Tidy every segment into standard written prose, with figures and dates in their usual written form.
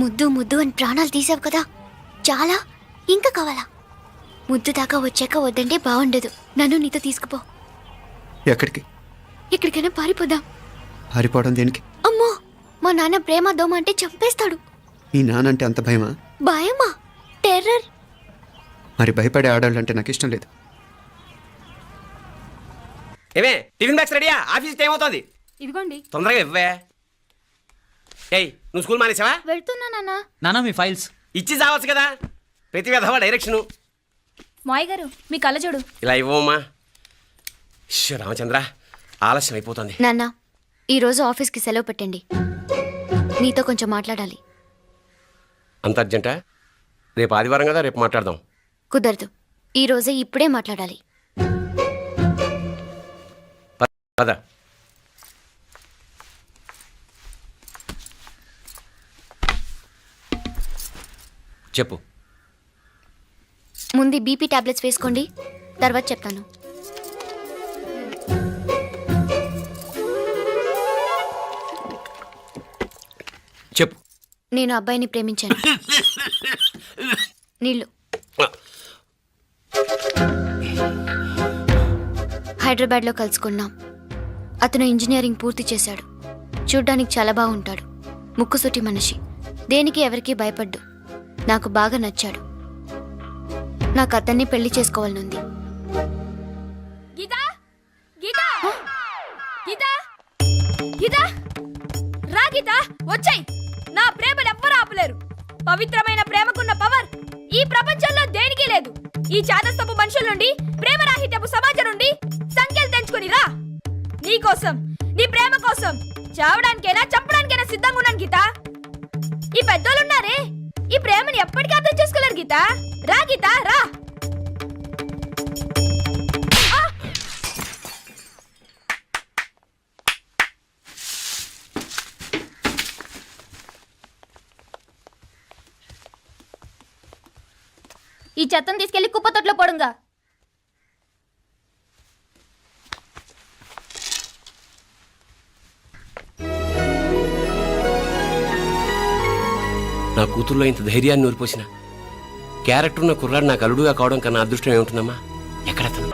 ముద్దు ముద్దు అని ప్రాణాలు తీసావు కదా, చాలా ఇంకా కావాలా? ముద్దు దాకా వచ్చాక వద్దంటే బాగుండదు. నన్ను నీతో తీసుకుపో. ఎక్కడికి? ఎక్కడికైనా పారిపోదాం. పారిపోవడం దేనికి? అమ్మో, మా నాన్న ప్రేమ దోమ అంటే చంపేస్తాడు. ఈ నానంటే అంత భయమా? భయమా? టెర్రర్. మరి భయపడే ఆడవాళ్ళు అంటే నాకు ఇష్టం లేదు. ఏమే టిఫిన్ బ్యాగ్స్ రెడీయా? ఆఫీస్ టైం అవుతుంది. ఇదిగోండి. తొందరగా ఇవ్వే. ఏయ్, నువ్వు స్కూల్ మానేసావా? వెళ్తున్నా నాన్న. నానా మీ ఫైల్స్ ఇచ్చి చావచ్చు కదా. ప్రతి విధవా డైరెక్షను. మాయ్ గారు మీ కళ్ళజోడు. ఇలా ఇవ్వమ్మా. రామచంద్ర, ఆలస్యం అయిపోతుంది. నాన్న, ఈరోజు ఆఫీస్కి సెలవు పెట్టండి. నీతో కొంచెం మాట్లాడాలి. అంత అర్జెంటా? రేపు ఆదివారం కదా, రేపు మాట్లాడదాం. కుదరదు, ఈరోజే ఇప్పుడే మాట్లాడాలి. పద. చెప్పు. ముందు బీపీ టాబ్లెట్స్ వేసుకోండి, తర్వాత చెప్తాను. చెప్పు. నేను అబ్బాయిని ప్రేమించాను. నీళ్ళు. హైదరాబాద్లో కలుసుకున్నాం. అతను ఇంజనీరింగ్ పూర్తి చేశాడు. చూడ్డానికి చాలా బాగుంటాడు. ముక్కుసూటి మనిషి. దేనికి ఎవరికీ భయపడ్డు. నాకు బాగా నచ్చాడు. నాకు అతన్ని పెళ్లి చేసుకోవాలనుంది. గీతా, గీతా, గీతా, గీతా, రా గీతా, వచ్చాయి. నా ప్రేమను ఎవ్వరూ ఆపలేరు. పవిత్రమైన ప్రేమకున్న పవర్ ఈ ప్రపంచంలో దేనికి లేదు. ఈ చాదస్తపు మనుషుల నుండి, ప్రేమరాహిత్యపు సమాజం నుండి సంఖ్యలు తెంచుకుని రా. నీ కోసం, నీ ప్రేమ కోసం చావడానికైనా చంపడానికైనా సిద్ధంగా ఉన్నాను గీతా. ఈ పెద్దోళ్ళున్నారే, ఈ ప్రేమని ఎప్పటికీ అర్థం చేసుకోలేరు గీతా. రా గీతా, రా. ఈ చెత్తను తీసుకెళ్లి కుప్పతొట్లో పడుంగా. నా కూతుర్లో ఇంత ధైర్యాన్ని నూరిపోసిన క్యారెక్టర్ ఉన్న కుర్రాడు నాకు అల్లుడుగా కావడం కన్నా అదృష్టం ఏముంటుందమ్మా? ఎక్కడతను?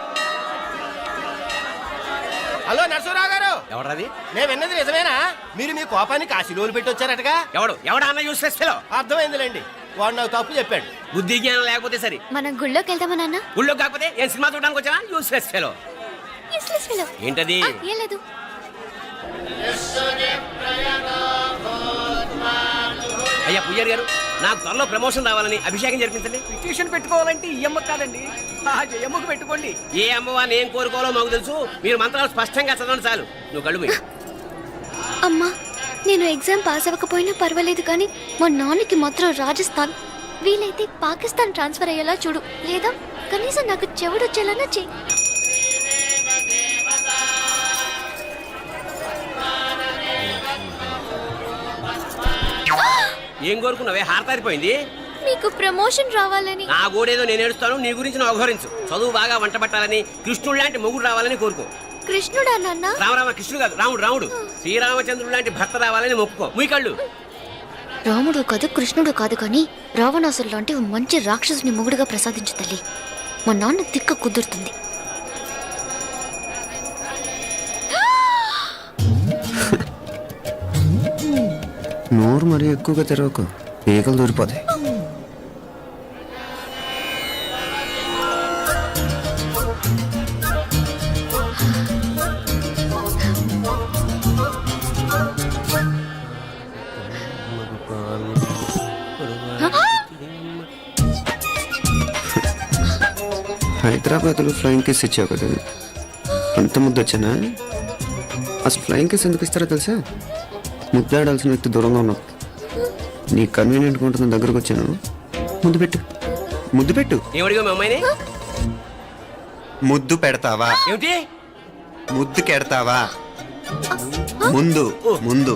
హలో నరసరావు గారు. ఎవడది? నేను విన్నది నిజమేనా? మీరు మీ కోపాన్ని కాశీలోలు పెట్టి వచ్చారటగా. ఎవడా అన్న యూస్లెస్ ఫెలో? అర్థమైందిలేండి, వాడు నాకు తప్పు చెప్పాడు. బుద్ధి జ్ఞానం లేకపోతే సరే. మనం గుళ్ళోకి వెళ్దామా నాన్న? ఊళ్ళో కాకపోతే ఏం సినిమా చూడడానికి వచ్చావా? Useless fellow. ఏంటది? ఏం లేదు. అయ్యా పుయ్యర్ గారు, నాకు త్వరలో ప్రమోషన్ రావాలని అభిషేకం జరిపించండి. పిటిషన్ పెట్టుకోవాలంటే ఈ అమ్మ కాదండి, ఆ జయమ్మకు పెట్టుకోండి. ఏ అమ్మవారిని ఏం కోరుకోవాలో మాకు తెలుసు. మీరు మంత్రాలు స్పష్టంగా చదవండి చాలు. నువ్వు కళ్ళు మూయి. అమ్మా, నేను ఎగ్జామ్ పాస్ అవ్వకపోయినా పర్వాలేదు, కానీ మా నాన్నకి మాత్రం రాజస్థాన్, వీలైతే పాకిస్తాన్ ట్రాన్స్ఫర్ అయ్యేలా చూడు. లేదా కనీసం నాకు చెవుడు వచ్చేలానా చెయ్యి. ఏం కోరుకున్నావే? హారతారిపోయింది. మీకు ప్రమోషన్ రావాలని. నా గోడేదో నేను ఏడుస్తాను, నీ గురించి నువ్వు అవహరించు. చదువు బాగా వంట పట్టాలని, కృష్ణుడు లాంటి మొగుడు రావాలని కోరుకో. కృష్ణుడా నాన్న? రామరామ కృష్ణుడు కాదు, రాముడు. రాముడు శ్రీరామచంద్రుడు లాంటి భర్త రావాలని మొక్కుకో. మీ కళ్ళు. రాముడు కాదు, కృష్ణుడు కాదు, కానీ రావణాసురు లాంటి మంచి రాక్షసుని మొగుడుగా ప్రసాదించు తల్లి. మా నాన్న తిక్క కుదురుతుంది. నోరు మరీ ఎక్కువగా తెరవకు, ఈగలు దూరిపోతాయి. హైదరాబాద్లో ఫ్లయింగ్ కేస్ ఇచ్చావు కదా, అంత ముద్దు వచ్చానా? అసలు ఫ్లయింగ్ కేస్ ఎందుకు ఇస్తారో తెలుసా? ముద్దాడాల్సిన వ్యక్తి దూరంగా ఉన్నావు. నీ కన్వీనియంట్గా ఉంటుంది, దగ్గరకు వచ్చాను. ముద్దు పెట్టు, ముద్దు పెట్టు. ఏమడిగా మీ అమ్మాయిని? ముద్దు పెడతావా? ఏమిటి? ముద్దు కెడతావా? ముందు ముందు.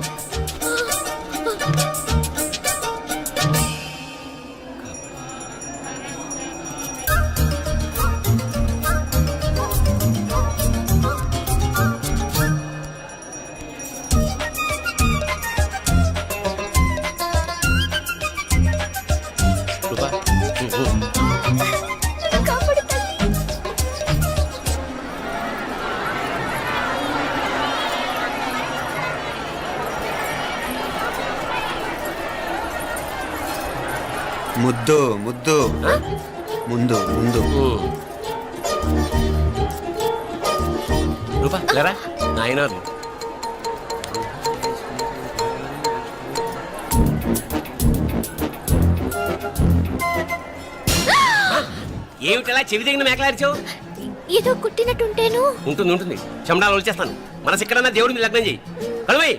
ముద్దు ముద్దు ముందు ముందు రూపా లేరా నాయనారు ఏమిటలా చెవి దగ్గర మేకలారిచావు? ఏదో కుట్టినట్టుంటేను. ఉంటుంది ఉంటుంది, చెమడాలు వచ్చేస్తాను. మనసు ఎక్కడన్నా దేవుడి మీద లగ్నం చేయి. కడువై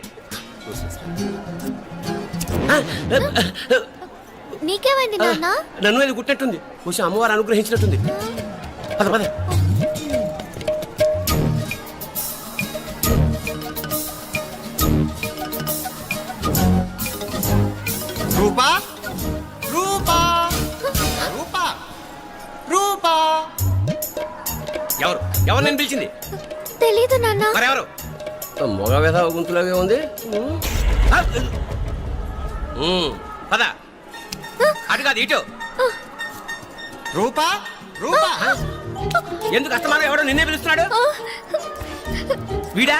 నీకేమైంది నాన్న? నన్ను అది కుట్టినట్టుంది, కొంచెం అమ్మవారు అనుగ్రహించినట్టుంది. పద పద. రూపా రూపా రూపా రూపా ఎవరు ఎవరు నేను పిలిచింది? తెలీదు నాన్న. మరెవరు? మొగ వ్యధ గుంతులాగే ఉంది. పద. అటు కాదు ఇటు. రూపా రూపా ఎందుకు అస్తమానం ఎవడో నిన్నే పిలుస్తున్నాడు? వీడా?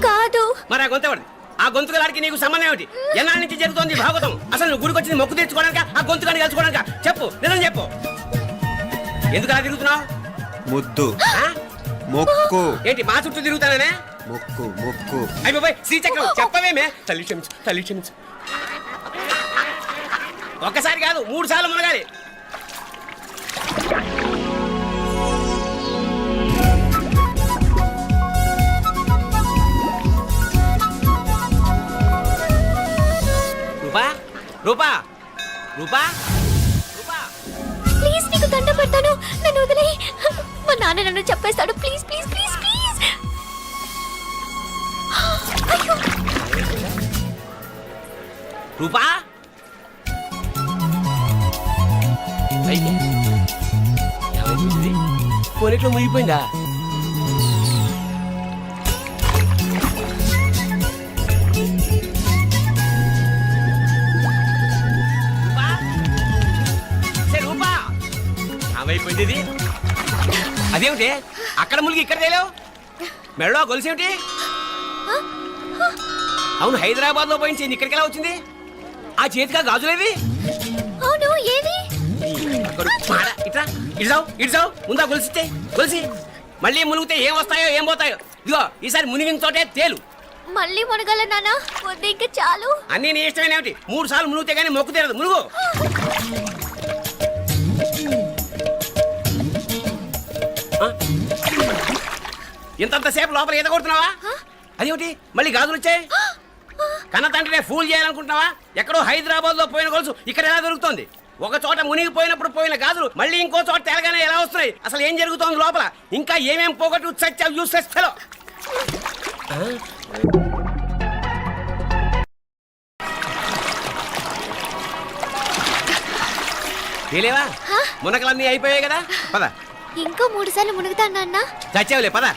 కాదు. మరి ఆ గొంతు ఎవడు? ఆ గొంతుకలాడికి నీకు సంబంధం ఏమిటి? ఎన్నాళ్ళ నుంచి జరుగుతోంది భాగవతం? అసలు నువ్వు గుడికి వచ్చింది మొక్కు తీర్చుకోవడానిక, ఆ గొంతుకాన్ని కలుసుకోవడానిక? చెప్పు, నిజం చెప్పు. ఎందుకు అలా తిరుగుతున్నావు? ముద్దు మొక్కు. ఏంటి మా చుట్టూ తిరుగుతానే? మొక్కు మొక్కు. అయిపోయి శ్రీచక్రం చెప్పవేమే? తల్లి క్షమించు, తల్లి క్షమించు. ఒక్కసారి కాదు 3 సార్లు మునగాలి. రూపా రూపా రూపా రూపా ప్లీజ్ నీకు దండం పెడతాను, నన్ను వదిలేయ్. మా నాన్న నన్ను చెప్పేస్తాడు. Please please please please. అయ్యో. రూపా పోనీట్లో మునిగిపోయిందా? రూపా ఏమైపోయింది ఇది? అదేమిటి అక్కడ మునిగి ఇక్కడ తేలేవు? మెడలో గొలుసేమిటి? అవును, హైదరాబాద్ లో పోయించింది, ఇక్కడికి ఎలా వచ్చింది? ఆ చేతిగా గాజులేవి? అవును, ఏవి? ఇట్రా ఇడ్సావు ఇడ్సావు, ముందా గొలిసితే గొలిసి మళ్ళీ మునిగితే ఏం వస్తాయో ఏం పోతాయో. ఇదిగో ఈసారి మునిగిన చోటే తేలు. మళ్ళీ మునగల నాన్న, వద్దు ఇంకా చాలు. అన్నీ నీ ఇష్టమేనేమిటి? 3 సార్లు మునిగితే గానీ మొక్కు తీరదు. మునుగు. ఇంతంతసేపు లోపల ఈత కొడుతున్నావా? అదేమిటి మళ్ళీ గాజులు వచ్చాయి? కన్న తండ్రినే ఫూల్ చేయాలనుకుంటున్నావా? ఎక్కడో హైదరాబాద్ లో పోయిన గొలుసు ఇక్కడ ఎలా దొరుకుతుంది? ఒక చోట మునిగిపోయినప్పుడు పోయిన గాజులు మళ్ళీ ఇంకో చోట తేలగానే ఎలా వస్తున్నాయి? అసలు ఏం జరుగుతోంది లోపల? ఇంకా ఏమేం పోగొట్టు చచ్చావు యూస్లెస్ ఫెలో. తేలేవా? మునకలన్నీ అయిపోయాయి కదా, పద. ఇంకో 3 సార్లు మునుగుతాను నాన్న. చచ్చావులే, పద.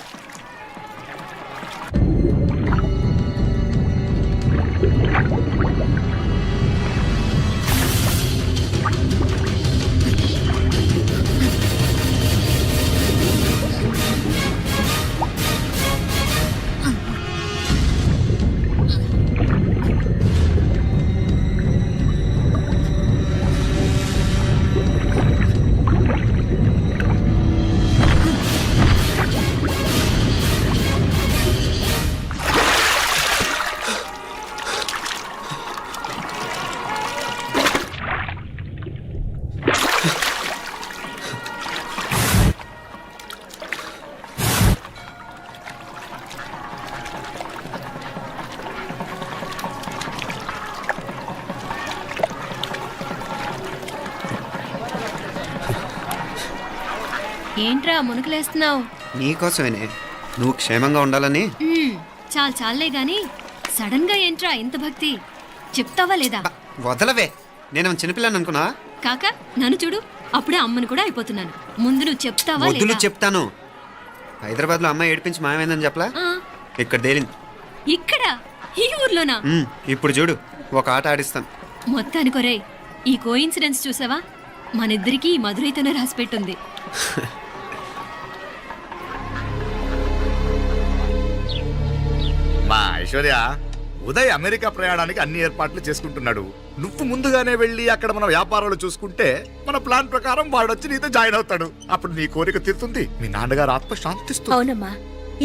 ఏంట్రా మునుకులేస్తున్నావు? నీకోసమేనే, నువ్వు క్షేమంగా ఉండాలని. చాలే గాని సడన్ గా ఏంట్రా ఇంత భక్తి? చెప్తావా లేదా? వదలవే, నేను చిన్నపిల్లని అనుకున్నా. కాక నన్ను చూడు, అప్పుడే అమ్మని కూడా అయిపోతున్నాను. ముందు నువ్వు చెప్తావా వదులు, లేదా? చెప్తాను. హైదరాబాద్ లో అమ్మాయి ఏడిపించి మాయమైందని చెప్పలా, ఆ, ఇక్కడ తేలింది. ఇక్కడ ఈ ఊర్లోనా? ఇప్పుడు చూడు, ఒక ఆట ఆడిస్తాను. మొత్తానికి ఒరేయ్, ఈ కోయిన్సిడెన్స్ చూసావా? మనిద్దరికి ఈ మధురైతోనే రాసిపెట్టుంది. బా ఐశ్వర్య, ఉదయ్ అమెరికా ప్రయాణానికి అన్ని ఏర్పాట్లు చేసుకుంటున్నాడు. నువ్వు ముందుగానే వెళ్ళి అక్కడ మన వ్యాపారాలు చూసుకుంటే మన ప్లాన్ ప్రకారం వాడొచ్చి నీతో జాయిన్ అవుతాడు. అప్పుడు నీ కోరిక తీరుతుంది, మీ నాన్నగారు ఆత్మ శాంతిస్తుంది. అవునమ్మా,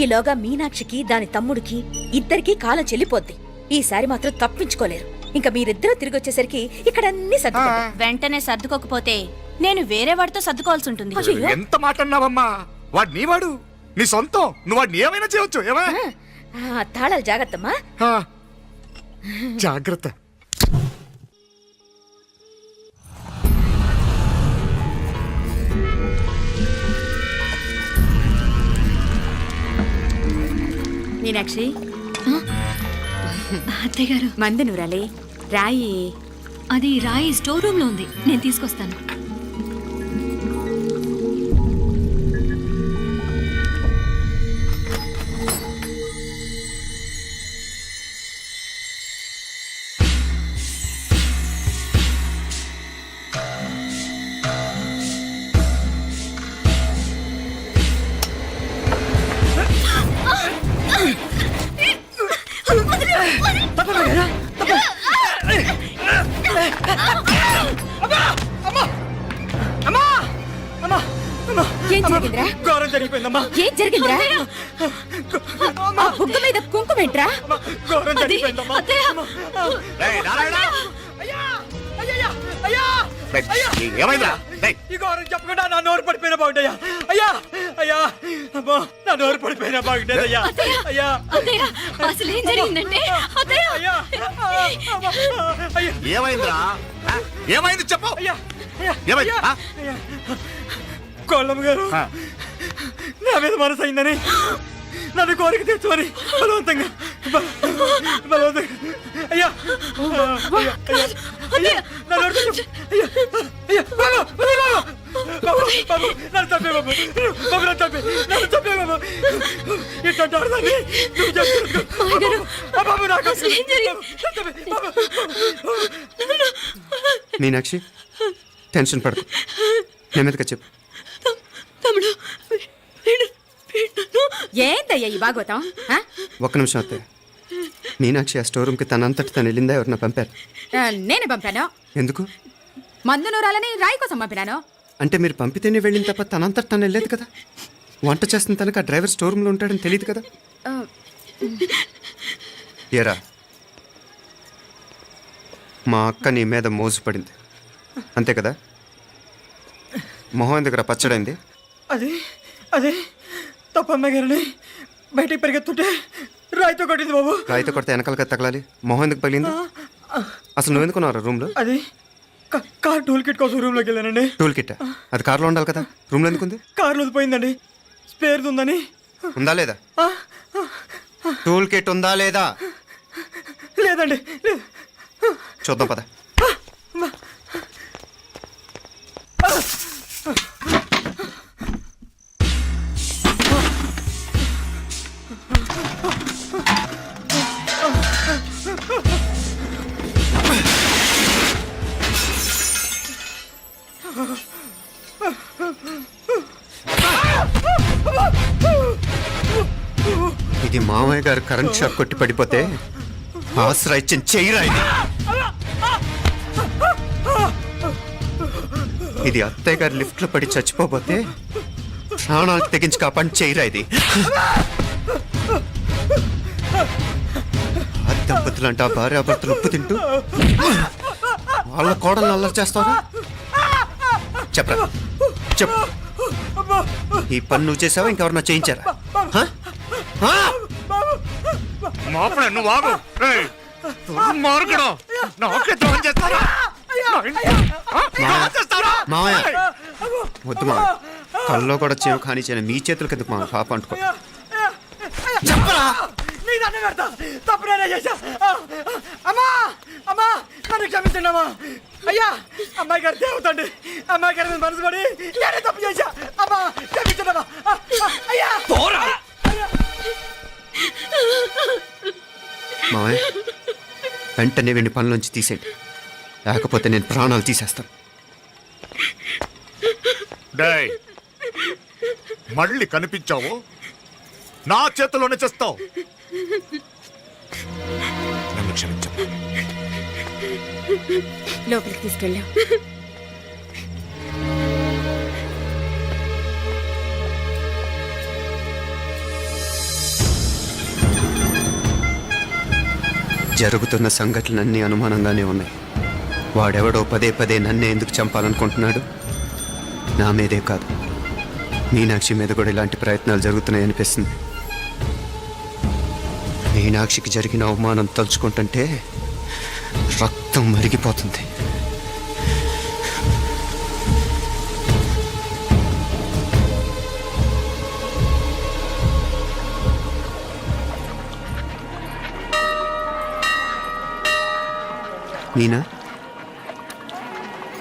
ఈలోగా మీనాక్షికి దాని తమ్ముడికి ఇద్దరికీ కాలం చెల్లిపోద్ది. ఈసారి మాత్రం తప్పించుకోలేరు. ఇంకా మీరిద్దరూ తిరిగి వచ్చేసరికి ఇక్కడ అన్ని సర్దుకుంటాయి. వెంటనే సర్దుకోకపోతే నేను వేరే వాడితో సర్దుకోవాల్సి ఉంటుంది. ఎంత మాట అన్నావమ్మా? వాడు నీ వాడు, నీ సొంతం. నువ్వు వాడిని ఏమైనా చేయొచ్చు. ఏమా తాళాలు జాగ్రత్తమ్మా. జాగ్రత్త. మీనాక్షి, అత్తయ్య గారు, మందు నూరాలి. రాయి అది రాయి స్టోర్ రూమ్ లో ఉంది, నేను తీసుకొస్తాను. ఏం జరిగిందిరా? ఘోరం జరిగిపోయిందమ్మా. ఏం జరిగిందిరా? ఆ బుగ్గ మీద కుంకుమేంట్రా? ఘోరం జరిగిపోయిందమ్మా. రేయ్, నారాయణ! అయ్యా! అయ్యయ్యా! అయ్యా! రేయ్, ఏమైందిరా? రేయ్, ఈ ఘోరం చెప్పకుండా నా నోరు పడిపోయినా బాగుంటాయా? అయ్యా! అయ్యా! అమ్మా, నా నోరు పడిపోయినా బాగుండేదయ్యా. అయ్యా! అత్తయ్య, అసలు ఏం జరిగిందంటే అత్తయ్య, అయ్యా! అయ్యా! ఏమైందిరా? ఏమైంది చెప్పు. అయ్యా! అయ్యా! ఏమైంది? అయ్యా! అయ్యా! కోళ్ళమ్మ గారు నా మీద మనసు అయిందని నన్ను కోరిక తెచ్చుకొని బలవంతంగా అయ్యా నన్ను చంపే బాబు, నన్ను చంపే బాబు. ఇట్లాంటి ఆడదాన్ని నువ్వు చెప్తున్నావు బాబు. నాకు మీనాక్షి, టెన్షన్ పడకు, నెమ్మదిగా చెప్పు. తమ్ముడు, ఏందయ్యా ఈ భాగవతం? ఒక్క నిమిషం అత్తయ్య. మీనాక్షి ఆ స్టోర్ రూమ్కి తనంతటి తను వెళ్ళిందా, ఎవరన్నా పంపారు? నేను పంపాను. ఎందుకు? మందు నూరాలని రాయి కోసం పంపినాను. అంటే మీరు పంపితేనే వెళ్ళింది తప్ప తనంతటి తను వెళ్ళలేదు కదా. వంట చేస్తున్న తనకు ఆ డ్రైవర్ స్టోర్ రూమ్లో ఉంటాడని తెలియదు కదా. ఏరా, మా అక్క నీ మీద మోజు పడింది అంతే కదా. మొహం ఎందుకురా పచ్చడైంది? అదే తప్పమ్మ గారిని బయటికి పరిగెత్తుంటే రాయితో కొట్టింది బాబు. రాయితో కొడితే వెనకాలగా తగలాలి. మొహం ఎందుకు పగిలింది? అసలు నువ్వెందుకున్నారా రూమ్లో? అది కార్ టూల్ కిట్ కోసం రూమ్లోకి వెళ్ళానండి. టూల్ కిట్ అది కార్లో ఉండాలి కదా, రూమ్లో ఎందుకుంది? కార్లో పోయిందండి, స్పేర్ ఉందని. ఉందా లేదా? టూల్ కిట్ ఉందా లేదా? లేదండి. చూద్దాం పద. ఇది మామయ్య గారు కరెంట్ షాక్ కొట్టి పడిపోతే ఆశ్రయించిన చెయ్యిరా ఇది. ఇది అత్తయ్య గారు లిఫ్ట్ లో పడి చచ్చిపోతే ప్రాణాలు తెగించి కాపాడి చెయ్యిరా ఇది. దంపతులంట భార్యాభర్తలు ఉప్పు తింటూ వాళ్ళ కోడలు అల్లరి చేస్తారా? చెప్పరా, చెప్పు. ఈ పని నువ్వు చేసావా, ఇంకెవరన్నా చేయించారా? నువ్వు ఆగు. మావయ్య వద్దు మా, కల్లో కూడా చేవు కానీ చేయను. మీ చేతులకి ఎందుకు మా పాప అంటుకో. చెప్పరా, నీ దండం పెడతా. తప్పు నేనే చేశా. అమ్మా, అమ్మా, నన్ను క్షమించండి అమ్మా. అయ్యా, అమ్మాయి గారు దేవుతండి. అమ్మాయి గారి మీద మనసు పడి నేనే తప్పు చేశా. అమ్మా, క్షమించండి అమ్మా. అయ్యా, మావయ్య వెంటనే వీడిని పనిలోంచి తీసేయండి, లేకపోతే నేను ప్రాణాలు తీసేస్తాను. డేయ్, మళ్ళీ కనిపించావు నా చేతిలోనే చేస్తావు. క్షమించమ్మా. లోపలికి తీసుకెళ్ళాం. జరుగుతున్న సంఘటనలన్నీ అనుమానంగానే ఉన్నాయి. వాడెవడో పదే పదే నన్నే ఎందుకు చంపాలనుకుంటున్నాడు? నా మీదే కాదు, మీనాక్షి మీద కూడా ఇలాంటి ప్రయత్నాలు జరుగుతున్నాయి అనిపిస్తుంది. మీనాక్షికి జరిగిన అవమానం తలుచుకుంటుంటే రక్తం మరిగిపోతుంది. మీనా,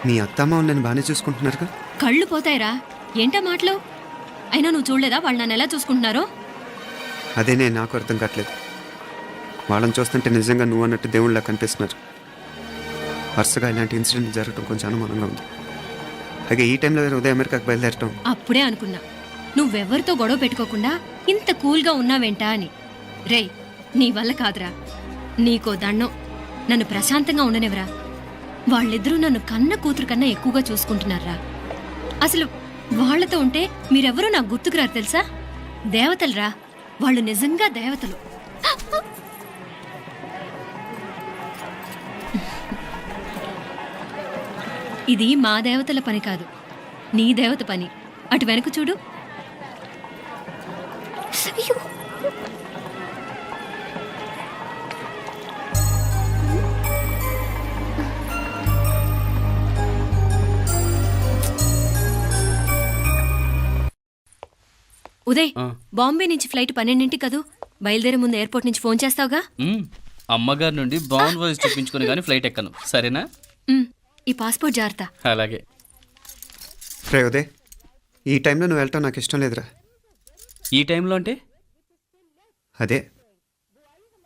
మీ అత్తమ్మ నన్ను బాగానే చూసుకుంటున్నారుగా? కళ్ళు పోతాయిరా, ఏంటా మాటలు? అయినా నువ్వు చూడలేదా వాళ్ళు నన్ను ఎలా చూసుకుంటున్నారో? అదేనే నాకు అర్థం కావట్లేదు. వాళ్ళని చూస్తుంటే నిజంగా నువ్వు అన్నట్టు దేవుళ్ళ కనిపిస్తున్నారు. వరుసగా ఇలాంటి ఇన్సిడెంట్ జరగడం కొంచెం అనుమానంగా ఉంది. అలాగే ఈ టైంలో ఉదయం అమెరికాకు బయలుదేరటం. అప్పుడే అనుకున్నా నువ్వెవరితో గొడవ పెట్టుకోకుండా ఇంత కూల్గా ఉన్నావేంటా అని. రేయ్, నీ వల్ల కాదురా, నీకో దండం. నన్ను ప్రశాంతంగా ఉండనివరా. వాళ్ళిద్దరూ నన్ను కన్న కూతురు కన్నా ఎక్కువగా చూసుకుంటున్నారా. అసలు వాళ్లతో ఉంటే మీరెవరూ నాకు గుర్తుకురారు తెలుసా? దేవతలరా, వాళ్ళు నిజంగా దేవతలు. ఇది మా దేవతల పని కాదు, నీ దేవత పని. అటు వెనక చూడు. ఉదయ్, బాంబే నుంచి ఫ్లైట్ 12ంటికి కదూ. బయలుదేరే ముందు ఎయిర్పోర్ట్ నుంచి ఫోన్ చేస్తావుగా? అమ్మగారి నుండి బాండ్ వాయిస్ చెప్పించుకుని కానీ ఫ్లైట్ ఎక్కను, సరేనా? ఈ పాస్పోర్ట్ జాగ్రత్త. అలాగే. రే ఉదయ్, ఈ టైంలో నువ్వు వెళ్ళటం నాకు ఇష్టం లేదురా. ఈ టైంలో అంటే? అదే,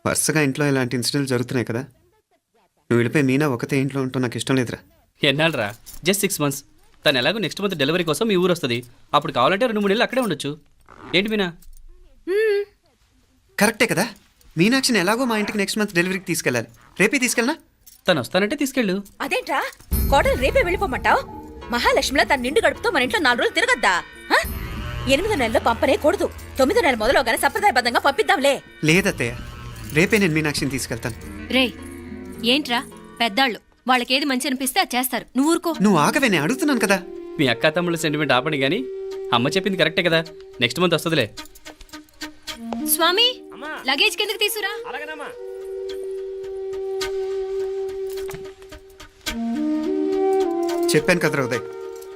వరుసగా ఇంట్లో ఇలాంటి ఇన్సిడెంట్లు జరుగుతున్నాయి కదా. నువ్వు వెళ్ళిపోయి మీనా ఒకతే ఇంట్లో ఉంటావు నాకు ఇష్టం లేదురా. ఎన్నాళ్ళరా? Just 6 months. తను ఎలాగో నెక్స్ట్ మంత్ డెలివరీ కోసం మీ ఊరు వస్తుంది. అప్పుడు కావాలంటే 2-3 నెలలు అక్కడే ఉండొచ్చు. ఏంటి మీనా? కరెక్టే కదా. మీనాక్షిని ఎలాగో మా ఇంటికి నెక్స్ట్ మంత్ డెలివరీకి తీసుకెళ్ళాలి. రేపే తీసుకెళ్ళనా? తను వస్తానంటే తీసుకెళ్ళు. అదేంట్రా కోడలు రేపే వెళ్ళిపోమంటావు? మహాలక్ష్మిలా తన నిండు గడుపుతో మన ఇంట్లో 4 రోజులు తిరగద్దా? 8వ నెలలో పంపనే కూడదు. 9వ నెల మొదలుగానే సంప్రదాయబద్ధంగా పంపిద్దాంలే. లేదత్తయ్య, రేపే నేను మీనాక్షిని తీసుకెళ్తాను. రేయ్, ఏంట్రా పెద్దాళ్ళు, వాళ్ళకేది మంచి అనిపిస్తే అది చేస్తారు. నువ్వు ఊరుకో. నువ్వు ఆగవే, నేను అడుగుతున్నాను కదా. మీ అక్క తమ్ముళ్ళ సెంటిమెంట్ ఆపండి కానీ అమ్మ చెప్పింది కరెక్టే కదా. నెక్స్ట్ మంత్ వస్తుందిలే. స్వామి, లగేజ్ కిందకి తీసురా. అలాగేనమ్మా. చెప్పాను కదరా ఉదయ్,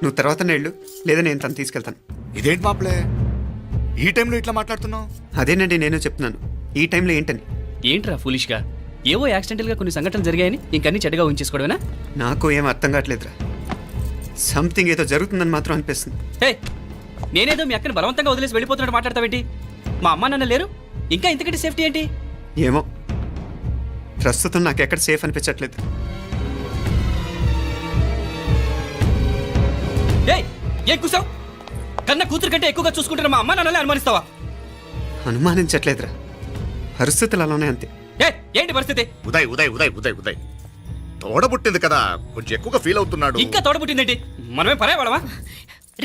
నువ్వు తర్వాత నేళ్ళు లేదా నేను తను తీసుకెళ్తాను. ఇదేంటి మాప్లే, ఈ టైంలో ఇట్లా మాట్లాడుతున్నావు? అదేనండి నేను చెప్తున్నాను, ఈ టైంలో ఏంటని. ఏంట్రా ఫులిష్గా? ఏవో యాక్సిడెంటల్గా కొన్ని సంఘటనలు జరిగాయని ఇంకన్నీ చెడ్డగా ఊహించేసుకోవడమేనా? నాకు ఏం అర్థం కావట్లేదురా. సంథింగ్ ఏదో జరుగుతుందని మాత్రం అనిపిస్తుంది. హే, నేనేదో మీ అక్కని బలవంతంగా వదిలేసి వెళ్ళిపోతున్నట్టు మాట్లాడతావేంటి? మా అమ్మ నాన్న లేరు, ఇంకా ఇంతకంటే సేఫ్టీ ఏంటి? ఏమో, ప్రస్తుతం నాకు ఎక్కడ సేఫ్ అనిపించట్లేదు. ఏం కూసావు? కన్న కూతురు కంటే ఎక్కువగా చూసుకుంటున్న మా అమ్మ నాన్నలే అనుమానిస్తావా? అనుమానించట్లేదురా, పరిస్థితులు అలానే అంతే. ఏంటి పరిస్థితి? ఉదయ్ ఉదయ్ ఉదయ్ ఉదయ్ ఉదయ్ తోడబుట్టింది కదా, కొంచెం ఎక్కువగా ఫీల్ అవుతున్నాడు. ఇంకా తోడబుట్టిందేంటి? మనమే పరాయవాడవా?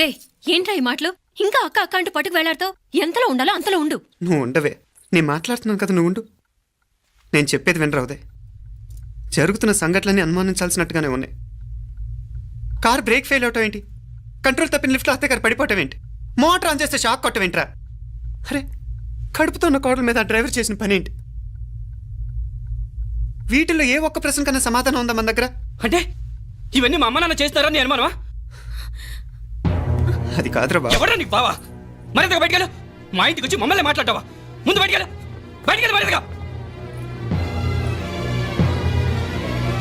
రే, ఏంట్రా ఈ మాటలు? ఇంకా అక్క అక్క అంటూ పట్టుకు వెళ్లాడుతావు. ఎంతలో ఉండాలో అంతలో ఉండు. నువ్వు ఉండవే, నేను మాట్లాడుతున్నాను కదా, నువ్వు ఉండు. నేను చెప్పేది వినరా ఉదయ్, జరుగుతున్న సంఘటనలన్నీ అనుమానించాల్సినట్టుగానే ఉన్నాయి. కార్ బ్రేక్ ఫెయిల్ అవటం ఏంటి? కంట్రోల్ తప్పిన లిఫ్ట్లో అత్తే గారు పడిపోవటం ఏంటి? మోటార్ ఆన్ చేస్తే షాక్ కొట్టం ఏంట్రా? అరే, కడుపుతో ఉన్న కోడల మీద ఆ డ్రైవర్ చేసిన పని ఏంటి? వీటిల్లో ఏ ఒక్క ప్రశ్న కన్నా సమాధానం ఉందా మన దగ్గర? అంటే ఇవన్నీ మా అమ్మ నాన్న చేస్తారా నీ అనుమానమా? అది కాదురా బాబు. ఎవరా నీకు బావా? మరింతగా బయటకెళ్ళు. మా ఇంటికి వచ్చి మమ్మల్ని మాట్లాడతావా? ముందు బయటకెళ్ళు, బయటకెళ్ళు మరింతగా.